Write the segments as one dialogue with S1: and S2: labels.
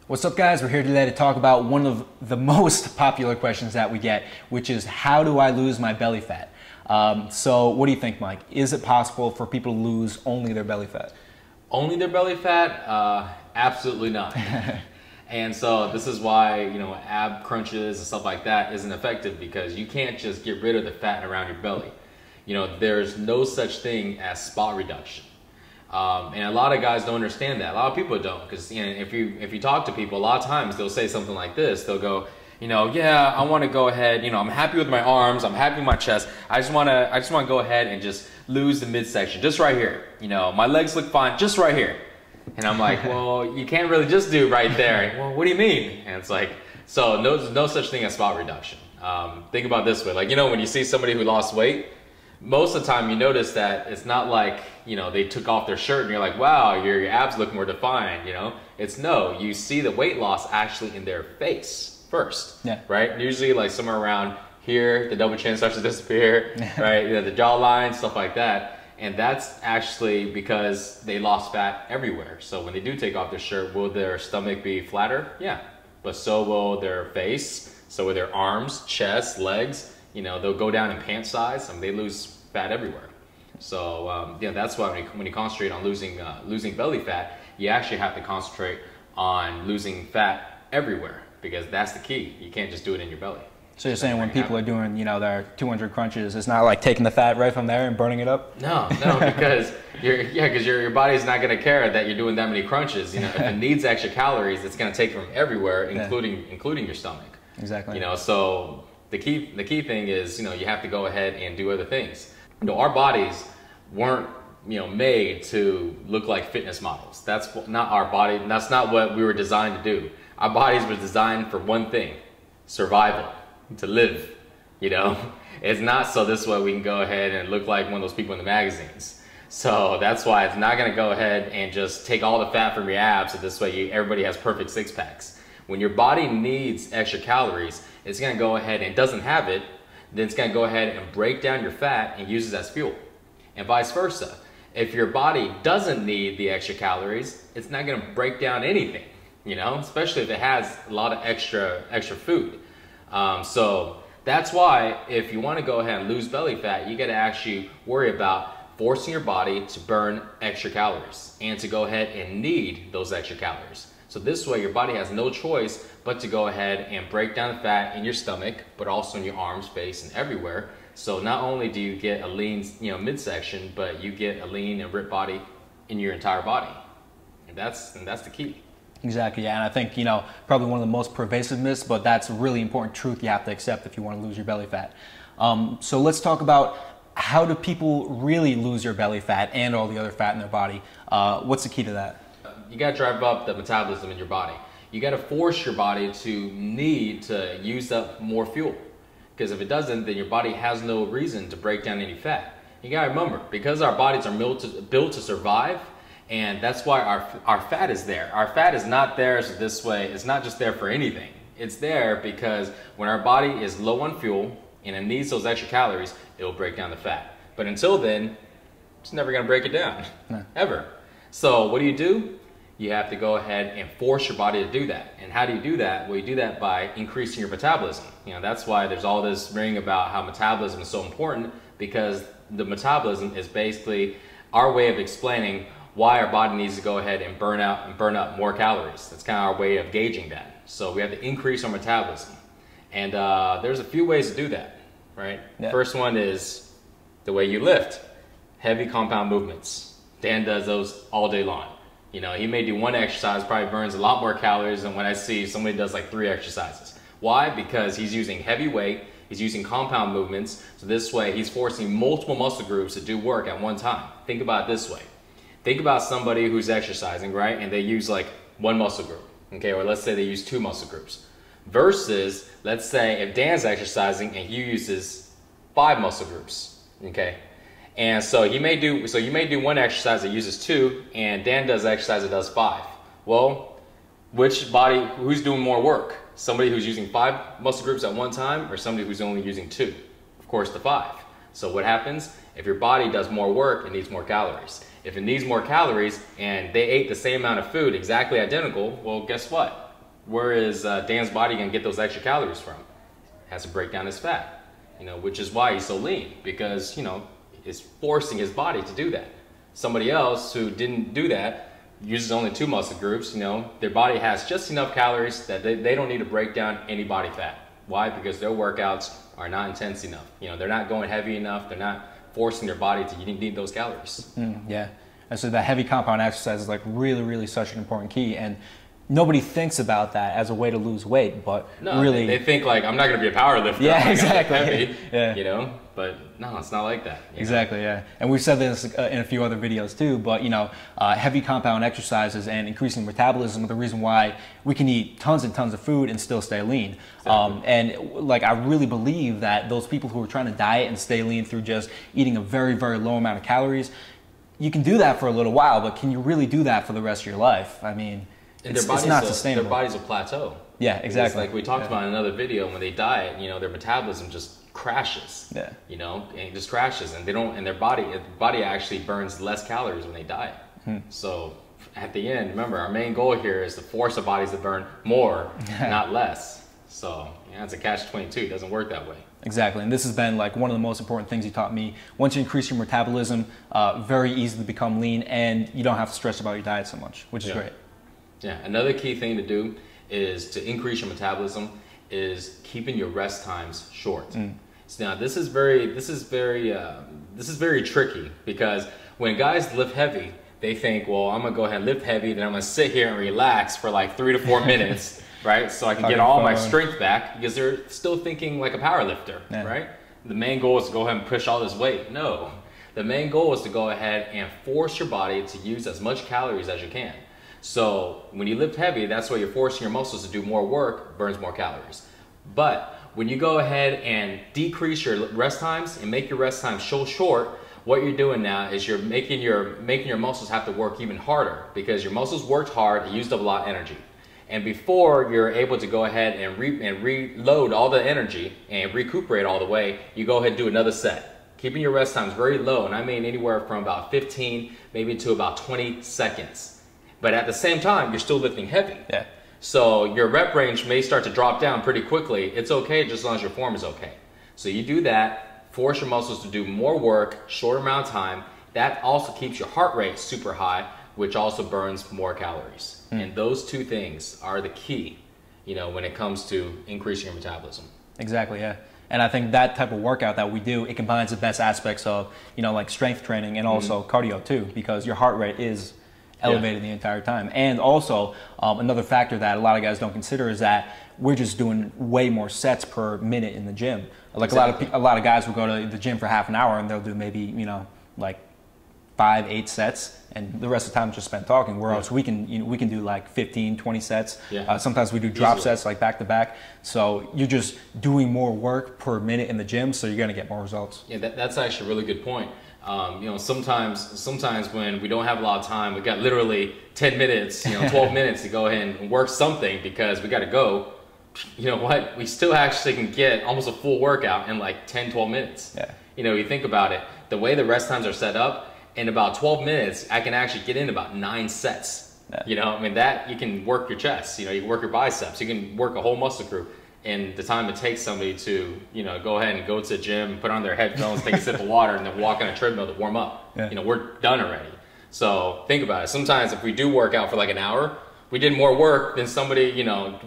S1: What's up, guys? We're here today to talk about one of the most popular questions that we get, which is how do I lose my belly fat? So what do you think, Mike? Is it possible for people to lose only their belly fat?
S2: Only their belly fat? Absolutely not. And so this is why, ab crunches and stuff like that isn't effective, because you can't just get rid of the fat around your belly. There's no such thing as spot reduction. And a lot of guys don't understand that. A lot of people don't, because if you talk to people, a lot of times they'll say something like this. They'll go, yeah, I want to go ahead. I'm happy with my arms. I'm happy with my chest. I just want to go ahead and just lose the midsection, just right here. My legs look fine, just right here. And I'm like, well, you can't really just do right there. Well, what do you mean? And it's like, so no such thing as spot reduction. Think about it this way, when you see somebody who lost weight, most of the time you notice that it's not like, they took off their shirt and you're like, wow, your abs look more defined, It's no, you see the weight loss actually in their face first, right? Usually like somewhere around here, the double chin starts to disappear, right? The jawline, stuff like that. And that's actually because they lost fat everywhere. So when they do take off their shirt, will their stomach be flatter? Yeah, but so will their face, so will their arms, chest, legs. They'll go down in pant size. They lose fat everywhere. So that's why when you concentrate on losing belly fat, you actually have to concentrate on losing fat everywhere, because that's the key. You can't just do it in your belly.
S1: So you're saying when people are doing, their 200 crunches, it's not like taking the fat right from there and burning it up?
S2: No, because your body's not going to care that you're doing that many crunches. If it needs extra calories, it's going to take from everywhere, including your stomach.
S1: Exactly.
S2: So the key thing is, you have to go ahead and do other things. Our bodies weren't, made to look like fitness models. That's not our body. That's not what we were designed to do. Our bodies were designed for one thing: survival, to live. It's not so this way we can go ahead and look like one of those people in the magazines. So that's why it's not going to go ahead and just take all the fat from your abs, so this way everybody has perfect six packs. When your body needs extra calories, it's going to go ahead and doesn't have it, then it's going to go ahead and break down your fat and use it as fuel. And vice versa. If your body doesn't need the extra calories, it's not going to break down anything, especially if it has a lot of extra food. So that's why if you want to go ahead and lose belly fat, you got to actually worry about forcing your body to burn extra calories and to go ahead and need those extra calories. So this way your body has no choice but to go ahead and break down the fat in your stomach, but also in your arms, face, and everywhere. So not only do you get a lean, midsection, but you get a lean and ripped body in your entire body. And that's the key.
S1: Exactly, yeah, and I think, probably one of the most pervasive myths, but that's a really important truth you have to accept if you want to lose your belly fat. So let's talk about how do people really lose their belly fat and all the other fat in their body. What's the key to that?
S2: You got to drive up the metabolism in your body. You got to force your body to need to use up more fuel. Because if it doesn't, then your body has no reason to break down any fat. You got to remember, because our bodies are built to survive, and that's why our fat is there. Our fat is not there so this way, it's not just there for anything. It's there because when our body is low on fuel and it needs those extra calories, it will break down the fat. But until then, it's never going to break it down, ever. So what do? You have to go ahead and force your body to do that. And how do you do that? Well, you do that by increasing your metabolism. That's why there's all this ring about how metabolism is so important, because the metabolism is basically our way of explaining why our body needs to go ahead and burn up more calories. That's kind of our way of gauging that. So we have to increase our metabolism. And there's a few ways to do that, right? Yeah. First one is the way you lift. Heavy compound movements. Dan does those all day long. He may do one exercise, probably burns a lot more calories than when I see somebody does like 3 exercises. Why? Because he's using heavy weight, he's using compound movements, so this way he's forcing multiple muscle groups to do work at one time. Think about it this way. Think about somebody who's exercising, right? And they use like one muscle group, okay? Or let's say they use 2 muscle groups. Versus, let's say if Dan's exercising and he uses 5 muscle groups, okay? And so you may do one exercise that uses 2, and Dan does an exercise that does 5. Well, who's doing more work? Somebody who's using 5 muscle groups at one time, or somebody who's only using 2? Of course, the 5. So what happens? If your body does more work, it needs more calories. If it needs more calories and they ate the same amount of food, exactly identical, well, guess what? Where is Dan's body gonna get those extra calories from? Has to break down his fat, which is why he's so lean, because it's forcing his body to do that. Somebody else who didn't do that uses only 2 muscle groups. Their body has just enough calories that they don't need to break down any body fat. Why? Because their workouts are not intense enough. They're not going heavy enough. They're not forcing their body to need those calories.
S1: Yeah, and so that heavy compound exercise is like really, really such an important key, and nobody thinks about that as a way to lose weight, but
S2: no,
S1: really
S2: they think like, I'm not going to be a power lifter.
S1: Yeah,
S2: I'm
S1: exactly.
S2: Heavy,
S1: yeah.
S2: But no, it's not like that.
S1: Exactly, yeah. And we've said this in a few other videos too, but heavy compound exercises and increasing metabolism are the reason why we can eat tons and tons of food and still stay lean.
S2: Exactly.
S1: And like, I really believe that those people who are trying to diet and stay lean through just eating a very, very low amount of calories, you can do that for a little while, but can you really do that for the rest of your life? I mean, it's not sustainable.
S2: Their body's a plateau.
S1: Yeah, exactly.
S2: Because like we talked about in another video, when they diet, their metabolism just crashes.
S1: Yeah.
S2: And it just crashes, and their body actually burns less calories when they diet. So at the end, remember, our main goal here is to force our bodies to burn more, not less. So it's a catch-22. It doesn't work that way.
S1: Exactly, and this has been like one of the most important things you taught me. Once you increase your metabolism, very easy to become lean, and you don't have to stress about your diet so much, which is great.
S2: Yeah, another key thing to do is to increase your metabolism is keeping your rest times short. So now this is very tricky, because when guys lift heavy, they think, well, I'm gonna go ahead and lift heavy, then I'm gonna sit here and relax for like 3 to 4 minutes, right? So I can get all my strength back, because they're still thinking like a power lifter, right? The main goal is to go ahead and push all this weight. No, the main goal is to go ahead and force your body to use as much calories as you can. So when you lift heavy, that's why you're forcing your muscles to do more work, burns more calories. But when you go ahead and decrease your rest times and make your rest times so short, what you're doing now is you're making your muscles have to work even harder, because your muscles worked hard and used up a lot of energy. And before you're able to go ahead and reload all the energy and recuperate all the way, you go ahead and do another set. Keeping your rest times very low, and I mean anywhere from about 15 maybe to about 20 seconds. But at the same time, you're still lifting heavy.
S1: Yeah.
S2: So your rep range may start to drop down pretty quickly. It's okay just as long as your form is okay. So you do that, force your muscles to do more work, short amount of time. That also keeps your heart rate super high, which also burns more calories. And those two things are the key, when it comes to increasing your metabolism.
S1: Exactly, yeah. And I think that type of workout that we do, it combines the best aspects of, like strength training and also cardio too, because your heart rate is elevated the entire time. And also another factor that a lot of guys don't consider is that we're just doing way more sets per minute in the gym. Like a lot of guys will go to the gym for half an hour and they'll do maybe like 5-8 sets, and the rest of the time just spent talking. Whereas we can do like 15-20 sets. Sometimes we do drop sets like back to back. So you're just doing more work per minute in the gym, so you're gonna get more results.
S2: Yeah, that's actually a really good point. Sometimes when we don't have a lot of time, we got literally 10 minutes, 12 minutes to go ahead and work something because we got to go. You know what? We still actually can get almost a full workout in like 10, 12 minutes.
S1: Yeah.
S2: You think about it, the way the rest times are set up, in about 12 minutes, I can actually get in about 9 sets. Yeah. That you can work your chest, you can work your biceps, you can work a whole muscle group. And the time it takes somebody to, go ahead and go to the gym, put on their headphones, take a sip of water, and then walk on a treadmill to warm up. Yeah. We're done already. So think about it. Sometimes if we do work out for like an hour, we did more work than somebody,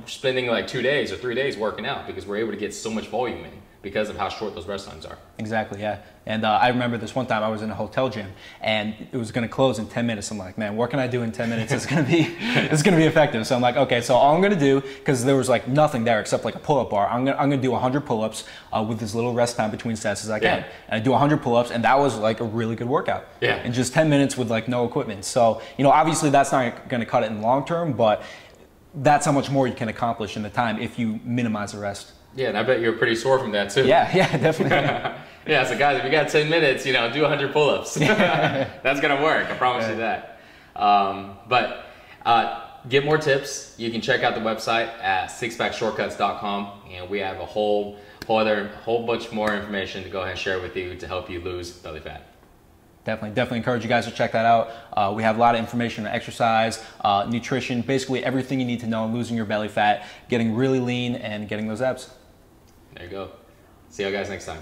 S2: spending like 2 days or 3 days working out, because we're able to get so much volume in because of how short those rest times are.
S1: Exactly, yeah. And I remember this one time I was in a hotel gym and it was going to close in 10 minutes. I'm like, man, what can I do in 10 minutes that's going to be effective? So I'm like, okay, so all I'm going to do, because there was like nothing there except like a pull-up bar, I'm going to do 100 pull-ups with as little rest time between sets as I can. And I do 100 pull-ups, and that was like a really good workout.
S2: Yeah.
S1: In just 10 minutes with like no equipment. So, obviously that's not going to cut it in the long term, but that's how much more you can accomplish in the time if you minimize the rest.
S2: Yeah, and I bet you're pretty sore from that too.
S1: Yeah, definitely.
S2: Yeah, so guys, if you got 10 minutes, do 100 pull-ups. That's gonna work, I promise you that. But get more tips. You can check out the website at sixpackshortcuts.com, and we have a whole bunch more information to go ahead and share with you to help you lose belly fat.
S1: Definitely encourage you guys to check that out. We have a lot of information on exercise, nutrition, basically everything you need to know on losing your belly fat, getting really lean, and getting those abs.
S2: There you go. See you guys next time.